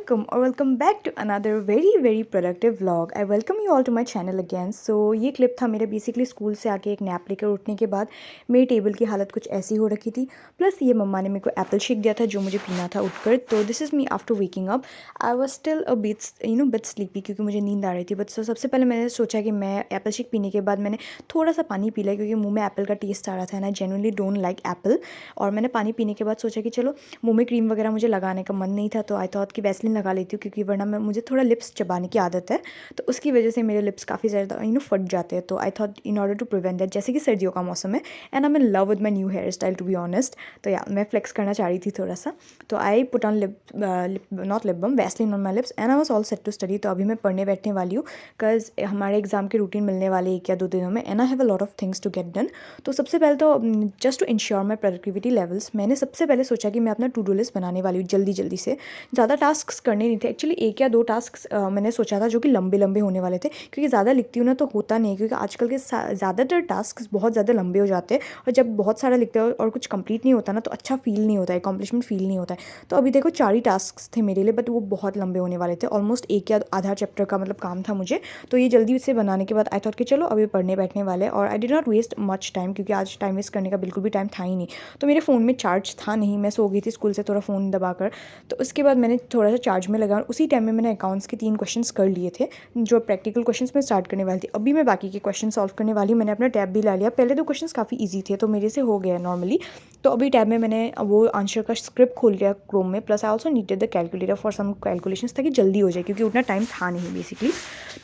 Assalamualaikum और welcome back to another very productive vlog. I welcome you all to my channel again. So ये clip था मेरे basically school से आके एक नैप लेकर उठने के बाद मेरी टेबल की हालत कुछ ऐसी हो रखी थी। प्लस ये मम्मा ने मेरे को एप्पल शेक दिया था जो मुझे पीना था उठकर। तो this is me after waking up. I was still a bit sleepy क्योंकि मुझे नींद आ रही थी। बट सबसे पहले मैंने सोचा कि मैं एप्पल शेक पीने के बाद मैंने थोड़ा सा पानी पी लिया क्योंकि मुँह में एप्पल का टेस्ट आ रहा था and I genuinely don't like Apple. और मैंने पानी पीने के बाद सोचा कि चलो मुँह में क्रीम वगैरह मुझे लगाने का मन नहीं था, तो आई थॉट कि वैसलीन लगा लेती हूँ क्योंकि वरना मैं मुझे थोड़ा लिप्स चबाने की आदत है, तो उसकी वजह से मेरे लिप्स काफ़ी ज़्यादा फट जाते हैं। तो I thought in order to prevent that, जैसे कि सर्दियों का मौसम है and I am in love with my new hair style to be honest. तो या मैं फ्लेक्स करना चाह रही थी थोड़ा सा। तो I put on not lip balm, Vaseline on my lips and I was all set to study. तो अभी मैं पढ़ने बैठने वाली हूँ बिकॉज हमारे एग्जाम के रूटीन मिलने वाले 1 या 2 दिनों में and I have a lot of things to get done. तो सबसे पहले तो just to ensure my productivity levels, मैंने सबसे पहले सोचा कि मैं अपना टू डू लिस्ट बनाने वाली हूँ जल्दी जल्दी से। ज़्यादा टास्क करने नहीं थे एक्चुअली, 1 या 2 टास्क मैंने सोचा था जो कि लंबे लंबे होने वाले थे, क्योंकि ज़्यादा लिखती हूँ ना तो होता नहीं है, क्योंकि आजकल के ज़्यादातर टास्क बहुत ज़्यादा लंबे हो जाते हैं और जब बहुत सारा लिखते हो और कुछ कंप्लीट नहीं होता ना तो अच्छा फील नहीं होता है, अकॉम्प्लिशमेंट फील नहीं होता है। तो अभी देखो 4 ही टास्क थे मेरे लिए, बट वो बहुत लंबे होने वाले थे, ऑलमोस्ट 1 या आधा चैप्टर का मतलब काम था मुझे। तो ये जल्दी से बनाने के बाद आई थॉट कि चलो अभी पढ़ने बैठने वाले, और I did not waste much time क्योंकि आज टाइम वेस्ट करने का बिल्कुल भी टाइम था ही नहीं। तो मेरे फ़ोन में चार्ज था नहीं, मैं सो गई थी स्कूल से थोड़ा फ़ोन दबाकर। तो उसके बाद मैंने थोड़ा सा चार्ज में लगा और उसी टाइम में मैंने अकाउंट्स के 3 क्वेश्चंस कर लिए थे, जो प्रैक्टिकल क्वेश्चंस में स्टार्ट करने वाली थी। अभी मैं बाकी के क्वेश्चन सॉल्व करने वाली हूँ। मैंने अपना टैब भी ला लिया, पहले 2 क्वेश्चंस काफ़ी ईजी थे तो मेरे से हो गया नॉर्मली। तो अभी टैब में मैंने वो आंसर का स्क्रिप्ट खोल लिया क्रोम में, plus I also needed the calculator for some calculations ताकि जल्दी हो जाए क्योंकि उतना टाइम था नहीं बेसिकली।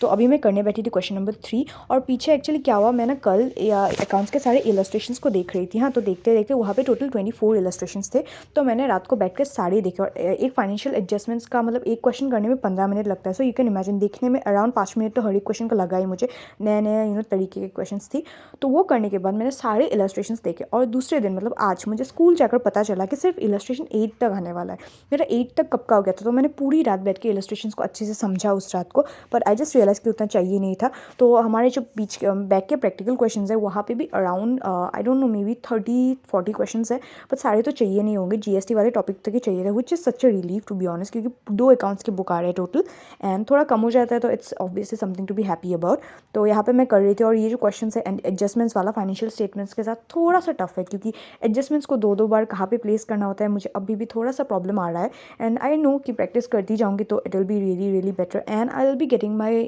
तो अभी मैं करने बैठी थी क्वेश्चन नंबर 3। और पीछे एक्चुअली क्या हुआ, मैं ना कल या अकाउंट्स के सारे इलस्ट्रेशंस को देख रही थी। हाँ, तो देखते देखते वहाँ पे टोटल 24 इलस्ट्रेशंस थे। तो मैंने रात को बैठ कर सारे देखे और एक फाइनेंशियल एडजस्टमेंट्स का मतलब एक क्वेश्चन करने में 15 मिनट लगता है। सो यू कैन इमेजिन, देखने में अराउंड 5 मिनट तो हर एक क्वेश्चन का लगा ही मुझे। नए नए तरीके के क्वेश्चंस थी। तो वो करने के बाद मैंने सारे इलस्ट्रेशंस देखे और दूसरे दिन मतलब आज मुझे स्कूल जाकर पता चला कि सिर्फ इलस्ट्रेशन 8 तक आने वाला है। मेरा 8 तक कब का हो गया था। तो मैंने पूरी रात बैठ के इलस्ट्रेशंस को अच्छे से समझा उस रात को, पर आई जस्ट रियलाइज़ कि उतना चाहिए नहीं था। तो हमारे जो बीच बैक के प्रैक्टिकल क्वेश्चंस है वहाँ पे भी around I don't no may be 30-40 questions है, बट सारे तो चाहिए नहीं होंगे। जीएसटी वाले टॉपिक तक ही चाहिए थे, which is such a relief to be honest, क्योंकि 2 अकाउंट्स की बुक आ रहे हैं टोटल एंड थोड़ा कम हो जाता है तो it's obviously something to be happy about. तो यहाँ पे मैं कर रही थी और ये जो क्वेश्चन है एडजस्टमेंट्स वाला फाइनेंशियल स्टेटमेंट्स के साथ थोड़ा सा टफ है, क्योंकि एडजस्टमेंट्स को 2-2 बार कहाँ पे प्लेस करना होता है मुझे अभी भी थोड़ा सा प्रॉब्लम आ रहा है। एंड आई नो कि प्रैक्टिस करती जाऊँगी तो it will be really really better and I will be getting my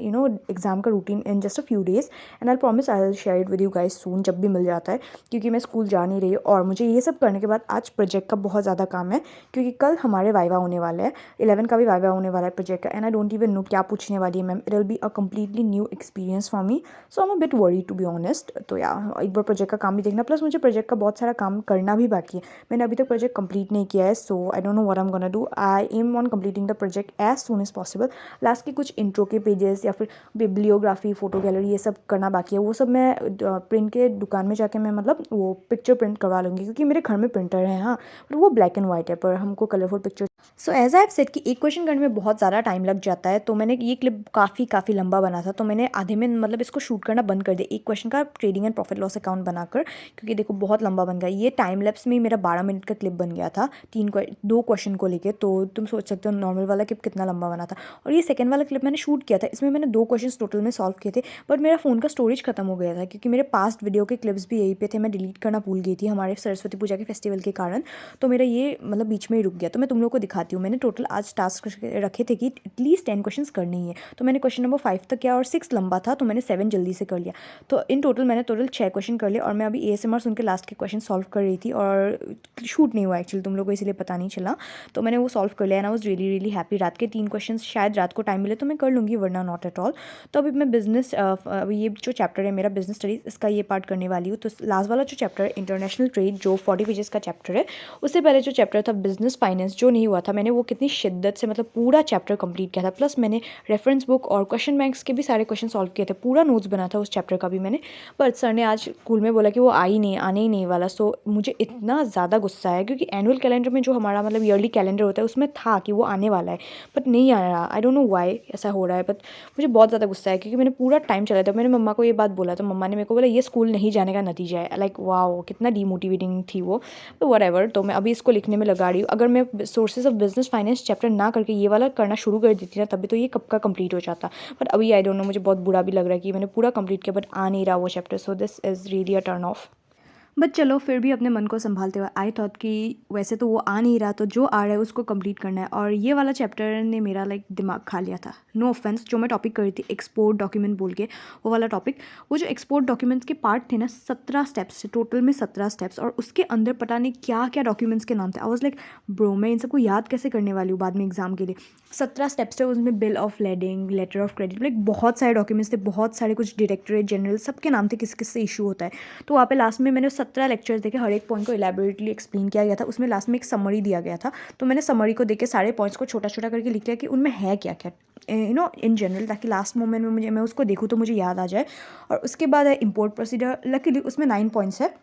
exam का routine in just a few days and I promise I will share it with you guys soon, जब भी मिल जाता है, क्योंकि मैं स्कूल जा नहीं रही। और मुझे ये सब करने के बाद आज प्रोजेक्ट का बहुत ज़्यादा काम है, क्योंकि कल हमारे वाइवा होने वाला है, 11 का भी वाइवा होने वाला है प्रोजेक्ट का, and I don't even know क्या पूछने वाली है ma'am. It will be a completely new experience for me, so I am a bit worry to be honest. तो या एक बार प्रोजेक्ट का काम भी देखना, प्लस मुझे प्रोजेक्ट का बहुत सारा काम करना भी बाकी है। मैंने अभी तक प्रोजेक्ट कंप्लीट नहीं किया है, so I don't know what I am gonna do. I am on completing the project as soon as possible. Last के कुछ इंट्रो के पेजेस या फिर बिब्लियोग्राफी, फोटो गैलरी, ये सब करना बाकी है। वो सब मैं प्रिंट के दुकान में जाके मैं मतलब वो पिक्चर प्रिंट करवा लूँगी, क्योंकि मेरे घर में प्रिंटर है। हाँ, पर वो ब्लैक एंड वाइट है, पर हमको colourful picture. So as I have said कि एक क्वेश्चन करने में बहुत ज़्यादा टाइम लग जाता है, तो मैंने ये क्लिप काफ़ी लंबा बना था, तो मैंने आधे में मतलब इसको शूट करना बंद कर दिया एक क्वेश्चन का trading and profit loss account बनाकर, क्योंकि देखो बहुत लंबा बन गया। ये टाइम लैप्स में ही मेरा 12 मिनट का क्लिप बन गया था 2 क्वेश्चन को लेके। तो तुम सोच सकते हो नॉर्मल वाला क्लिप कितना लंबा बना था। और ये सेकंड वाला क्लिप मैंने शूट किया था, इसमें मैंने 2 क्वेश्चन टोटल में सॉल्व किए थे, बट मेरा फ़ोन का स्टोरेज खत्म हो गया था, क्योंकि मेरे पास्ट वीडियो के क्लिप्स भी यहीं पे थे, मैं डिलीट करना भूल गई थी हमारे सरस्वती पूजा के फेस्टिवल के कारण। तो मेरा ये मतलब बीच में ही रुक गया। तो मैं तुम लोग को दिखाती हूँ। मैंने टोटल आज टास्क रखे थे कि एटलीस्ट 10 क्वेश्चन करने ही है, तो मैंने क्वेश्चन नंबर 5 तक किया और 6 लंबा था तो मैंने 7 जल्दी से कर लिया। तो इन टोटल मैंने 6 क्वेश्चन कर लिए और मैं अभी एएसएमआर सुन के लास्ट के क्वेश्चन सॉल्व कर रही थी, और शूट नहीं हुआ एक्चुअली, तुम लोग को इसलिए पता नहीं चला। तो मैंने वो सॉल्व कर लिया and I was really really happy. रात के 3 क्वेश्चन शायद रात को टाइम मिले तो मैं कर लूँगी, वरना नॉट एट ऑल। तो अभी मैं बिजनेस ये जो चैप्टर है मेरा बिजनेस स्टडीज़, इसका ये पार्ट करने वाली हूँ। तो लास्ट वाला जो चैप्टर है इंटरनेशनल ट्रेड, जो 40 पेजेस का चैप्टर है, उससे पहले जो चैप्टर था बिजनेस फाइनेंस, जो नहीं हुआ था, मैंने वो कितनी शिद्दत से मतलब पूरा चैप्टर कंप्लीट किया था। प्लस मैंने रेफरेंस बुक और क्वेश्चन बैंक्स के भी सारे क्वेश्चन सॉल्व किए थे, पूरा नोट्स बना था उस चैप्टर का भी मैंने। पर सर ने आज स्कूल में बोला कि वो आने ही नहीं वाला। सो मुझे इतना ज़्यादा गुस्सा है, क्योंकि एनुअल कैलेंडर में जो हमारा मतलब ईयरली कैलेंडर होता है उसमें था कि वो आने वाला है, बट नहीं आ रहा। आई डोंट नो व्हाई ऐसा हो रहा है, बट मुझे बहुत ज़्यादा गुस्सा है, क्योंकि मैंने पूरा टाइम चलाया था। मैंने मम्मा को ये बात बोला तो मम्मा ने मेरे को बोला ये स्कूल नहीं जाने का नतीजा है। लाइक वाओ, कितना डीमोटिवेटिंग थी वो। तो व्हाटएवर, तो मैं अभी इसको लिखने में लगा रही हूँ। अगर मैं sources of business finance chapter ना करके ये वाला करना शुरू कर देती ना, तभी तो ये कब का कंप्लीट हो जाता। बट अभी आई डोंट नो, मुझे बहुत बुरा भी लग रहा है कि मैंने पूरा कंप्लीट किया बट आ नहीं रहा वो chapter, so this is really a turn off. But चलो फिर भी अपने मन को संभालते हुए आई थॉट कि वैसे तो वो आ नहीं रहा, तो जो आ रहा है उसको कंप्लीट करना है। और ये वाला चैप्टर ने मेरा लाइक दिमाग खा लिया था। नो ऑफेंस, जो मैं टॉपिक कर रही थी एक्सपोर्ट डॉक्यूमेंट बोल के, वो वाला टॉपिक, वो जो एक्सपोर्ट डॉक्यूमेंट्स के पार्ट थे ना, 17 स्टेप्स थे टोटल में, 17 स्टेप्स, और उसके अंदर पता नहीं क्या क्या डॉक्यूमेंट्स के नाम थे। आई वॉज लाइक ब्रो, मैं इन सबको याद कैसे करने वाली हूँ बाद में एग्जाम के लिए। 17 स्टेप्स थे उसमें, bill of lading, letter of credit, like बहुत सारे डॉक्यूमेंट्स थे, बहुत सारे, कुछ डायरेक्टरेट जनरल सबके नाम थे, किस किस से इशू होता है। तो वहाँ पे लास्ट में मैंने 17 लेक्चर्स देखे, हर एक पॉइंट को इलेबोरेटली एक्सप्लेन किया गया था। उसमें लास्ट में एक समरी दिया गया था, तो मैंने समरी को देख के सारे पॉइंट्स को छोटा छोटा करके लिख लिया कि उनमें है क्या क्या, इन जनरल, ताकि लास्ट मोमेंट में मैं उसको देखूँ तो मुझे याद आ जाए। और उसके बाद है इम्पोर्ट प्रोसीजर, लकीली उसमें 9 पॉइंट्स है,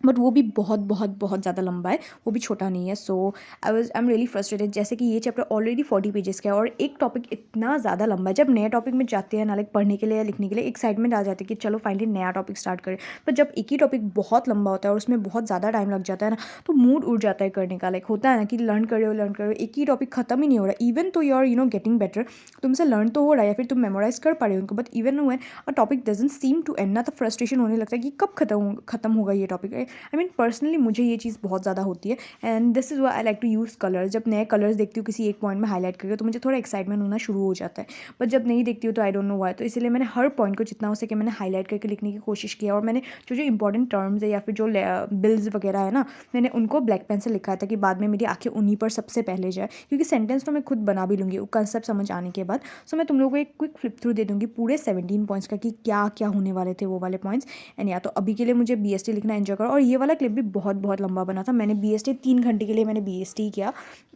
बट वो भी बहुत बहुत बहुत ज़्यादा लंबा है, वो भी छोटा नहीं है। So I am really frustrated, जैसे कि ये चैप्टर ऑलरेडी 40 पेजेस का है और एक टॉपिक इतना ज़्यादा लंबा है। जब नए टॉपिक में जाते हैं ना, लाइक पढ़ने के लिए या लिखने के लिए, एक्साइटमेंट आ जाती है कि चलो फाइनली नया टॉपिक स्टार्ट करें। पर जब एक ही टॉपिक बहुत लंबा होता है और उसमें बहुत ज़्यादा टाइम लग जाता है ना, तो मूड उड़ जाता है करने का। लाइक होता है ना कि लर्न कर रहे हो, एक ही टॉपिक खत्म ही नहीं हो रहा। इवन तो यू आर गेटिंग बेटर, तुमसे लर्न तो हो रहा है या फिर तुम मेमोराइज कर पा रहे हो उनको, but even when a topic doesn't seem to end ना, तो फ्रस्ट्रेशन होने लगता है कि कब खत्म होगा ये टॉपिक। आई मीन पर्सनली मुझे ये चीज़ बहुत ज़्यादा होती है, and this is why I like to use colours. जब नए कलर्स देखती हूँ किसी एक पॉइंट में हाईलाइट करके, तो मुझे थोड़ा एक्साइटमेंट होना शुरू हो जाता है। बट जब नहीं देखती हूँ तो आई डोंट नो व्हाई, तो इसलिए मैंने हर पॉइंट को जितना हो सके मैंने हाईलाइट करके लिखने की कोशिश किया। और मैंने जो जो इंपॉर्टेंट टर्म्स है या फिर जो बिल्स वगैरह है ना, मैंने उनको ब्लैक पेन से लिखा है, ताकि बाद में मेरी आंखें उन्हीं पर सबसे पहले जाए, क्योंकि सेंटेंस तो मैं खुद बना भी लूँगी वो कंसेप्ट समझ आने के बाद। सो मैं तुम लोगों को एक क्विक फ्लिप थ्रू दे दूँगी पूरे 17 पॉइंट्स का, कि क्या क्या होने वाले थे वो वाले पॉइंट्स। एंड या तो अभी के लिए मुझे BST लिखना एंजॉय करो। और ये वाला क्लिप भी बहुत बहुत लंबा बना था, मैंने BST 3 घंटे के लिए मैंने BST किया,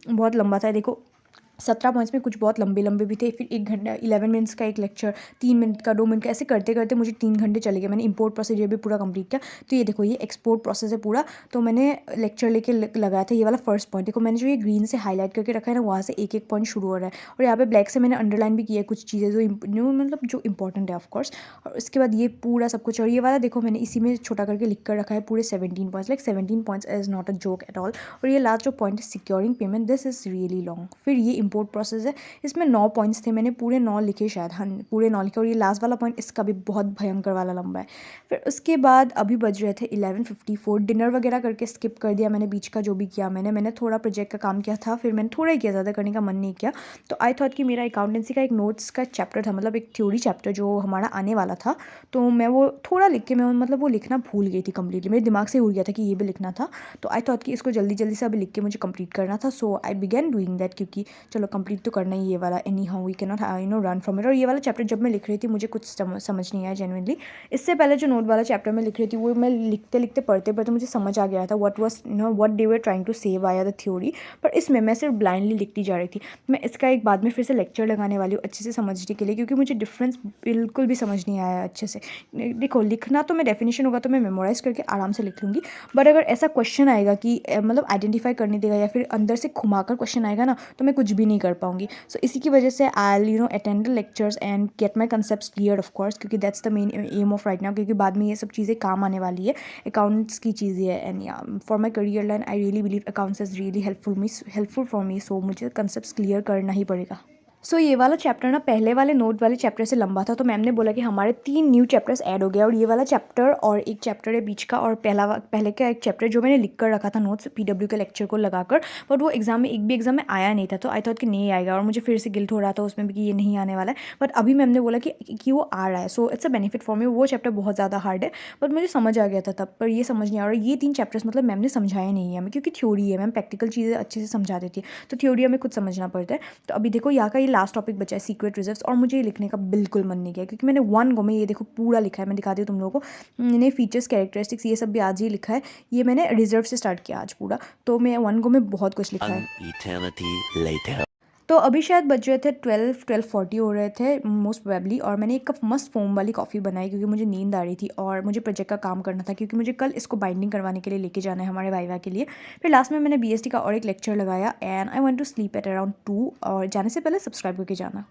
बहुत लंबा था। देखो 17 पॉइंट्स में कुछ बहुत लंबे लंबे भी थे, फिर 1 घंटा 11 मिनट्स का एक लेक्चर, 3 मिनट का, 2 मिनट का, ऐसे करते करते मुझे 3 घंटे चले गए। मैंने इंपोर्ट प्रोसीजर भी पूरा कंप्लीट किया। तो ये देखो, ये एक्सपोर्ट प्रोसेस है पूरा। तो मैंने लेक्चर लेके लगाया था ये वाला फर्स्ट पॉइंट। देखो मैंने जो ये ग्रीन से हाईलाइट करके रखा है ना, वहाँ से एक एक पॉइंट शुरू हो रहा है, और यहाँ पे ब्लैक से मैंने अंडरलाइन भी किया है कुछ चीज़ें जो मतलब जो इंपॉर्टेंट है ऑफकोर्स। और उसके बाद ये पूरा सब कुछ, और ये वाला देखो मैंने इसी में छोटा करके लिख कर रखा है पूरे 17 points, like 17 points is not a joke at all. और ये लास्ट जो पॉइंट है securing payment, this is really long. फिर ये इंपोर्ट प्रोसेस है, इसमें 9 पॉइंट्स थे, मैंने पूरे 9 लिखे शायद, हाँ पूरे 9 लिखे। और ये लास्ट वाला पॉइंट इसका भी बहुत भयंकर वाला लंबा है। फिर उसके बाद अभी बज रहे थे 11:54, डिनर वगैरह करके स्किप कर दिया मैंने बीच का जो भी किया। मैंने थोड़ा प्रोजेक्ट का काम किया था, फिर मैंने थोड़ा ही किया, ज़्यादा करने का मन नहीं किया। तो आई थॉट कि मेरा अकाउंटेंसी का एक नोट्स का चैप्टर था, मतलब एक थ्योरी चैप्टर जो हमारा आने वाला था, तो मैं वो थोड़ा लिख के मैं मतलब वो लिखना भूल गई थी कम्प्लीटली, मेरे दिमाग से उड़ गया था कि ये भी लिखना था। तो आई थॉट कि इसको जल्दी जल्दी से अभी लिख के मुझे कंप्लीट करना था। So I began doing that, क्योंकि चलो कंप्लीट तो करना ही ये वाला, anyhow we can not run from it. और ये वाला चैप्टर जब मैं लिख रही थी मुझे कुछ समझ नहीं आया जेन्युइनली। इससे पहले जो नोट वाला चैप्टर मैं लिख रही थी, वो मैं लिखते लिखते पढ़ते पढ़ते मुझे समझ आ गया था what they were trying to say via the theory. पर इसमें मैं सिर्फ ब्लाइंडली लिखती जा रही थी। मैं इसका एक बाद में फिर से लेक्चर लगाने वाली हूँ अच्छे से समझने के लिए, क्योंकि मुझे डिफरेंस बिल्कुल भी समझ नहीं आया अच्छे से। देखो लिखना तो मैं डेफिनेशन होगा तो मैं मेमोराइज़ करके आराम से लिख लूँगी, बट अगर ऐसा क्वेश्चन आएगा कि मतलब आइडेंटिफाई करने देगा या फिर अंदर से घुमाकर क्वेश्चन आएगा ना, तो मैं कुछ भी नहीं कर पाऊँगी। सो इसी की वजह से I attend the lectures and get my concepts clear of course, क्योंकि that's the main aim of right now, क्योंकि बाद में ये सब चीज़ें काम आने वाली है, अकाउंट्स की चीज़ें है। एंड या for my career line I really believe accounts is really helpful for me. So मुझे कंसेप्ट्स क्लियर करना ही पड़ेगा। सो ये वाला चैप्टर ना पहले वाले नोट वाले चैप्टर से लंबा था, तो मैम ने बोला कि हमारे 3 न्यू चैप्टर्स ऐड हो गया, और ये वाला चैप्टर और एक चैप्टर है बीच का, और पहले का एक चैप्टर जो मैंने लिख कर रखा था नोट्स PW के लेक्चर को लगाकर, बट वो एग्जाम में एक भी एग्जाम में आया नहीं था। तो आई थॉट कि नहीं आएगा, और मुझे फिर से गिल्ट हो रहा था उसमें भी कि ये नहीं आने वाला है। बट अभी मैम ने बोला कि वो आ रहा है, so it's a benefit for me. वो चैप्टर बहुत ज़्यादा हार्ड है, बट मुझे समझ आ गया था तब, पर ये समझ नहीं आ रहा। ये 3 चैप्टर्स मतलब मैम ने समझाया नहीं है हमें, क्योंकि थ्योरी है, मैम प्रैक्टिकल चीज़ें अच्छे से समझा देती है, तो थ्योरी हमें खुद समझना पड़ता है। तो अभी देखो यहाँ का ये लास्ट टॉपिक बचा है सीक्रेट रिजर्व्स, और मुझे ये लिखने का बिल्कुल मन नहीं किया, क्योंकि मैंने 1 गो में ये देखो पूरा लिखा है। मैं दिखाती हूँ तुम लोगों को, मैंने फीचर्स कैरेक्टरिस्टिक्स ये सब भी आज ही लिखा है। ये मैंने रिजर्व से स्टार्ट किया आज पूरा, तो मैं 1 गो में बहुत कुछ लिखा है। तो अभी शायद बज रहे थे 12:40 हो रहे थे मोस्ट प्रोबेबली, और मैंने एक कप मस्त फोम वाली कॉफ़ी बनाई, क्योंकि मुझे नींद आ रही थी और मुझे प्रोजेक्ट का काम करना था, क्योंकि मुझे कल इसको बाइंडिंग करवाने के लिए लेके जाना है हमारे वाइवा के लिए। फिर लास्ट में मैंने BST का और एक लेक्चर लगाया, and I want to sleep at around 2, और जाने से पहले सब्सक्राइब करके जाना।